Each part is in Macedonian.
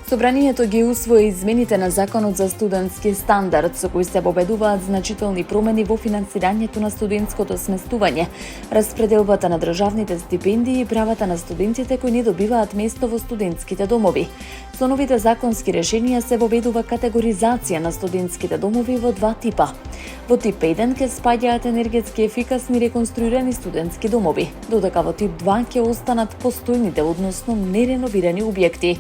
Собранието ги усвои измените на Законот за студентски стандард, со кои се победуваат значителни промени во финансирањето на студентското сместување, распределбата на државните стипендии и правата на студентите кои не добиваат место во студентските домови. Со новите законски решенија се воведува категоризација на студентските домови во два типа. Во тип 1 ќе спаѓаат енергетски ефикасни реконструирани студентски домови, додека во тип 2 ќе останат постојните, односно нереновирани објекти.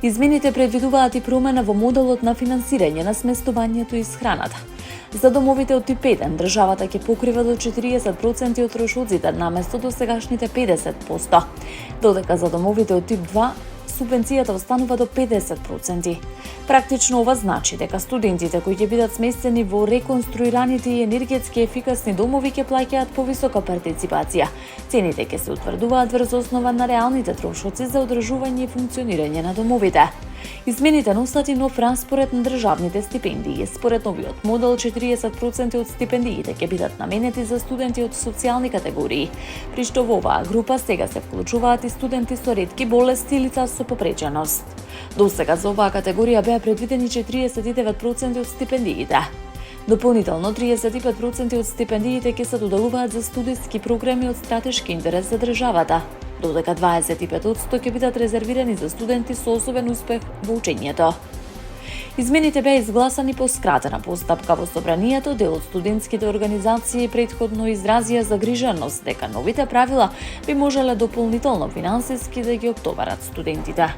Измените предвидуваат и промена во моделот на финансирање на сместувањето и исхраната. За домовите од тип 1 државата ќе покрива до 40% од трошоците наместо до сегашните 50%, додека за домовите од тип 2 субвенцијата останува до 50%. Практично ова значи дека студентите кои ќе бидат сместени во реконструираните и енергетски ефикасни домови ќе плаќаат повисока партиципација. Цените ќе се утврдуваат врз основа на реалните трошоци за одржување и функционирање на домовите. Измените носат и нов распоред на државните стипендии. Според новиот модел, 40% од стипендиите ќе бидат наменети за студенти од социјални категории, при што во оваа група сега се вклучуваат и студенти со ретки болести и лица со попреченост. Досега за оваа категорија беа предвидени 49% од стипендиите. Дополнително 35% од стипендиите ќе се доделуваат за студиски програми од стратешки интерес за државата, додека 25% ќе бидат резервирани за студенти со особен успех во учењето. Измените беа изгласани по скратена постапка во собранието. Дел од студентските организации претходно изразија загриженост дека новите правила би можеле дополнително финансиски да ги оптоварат студентите.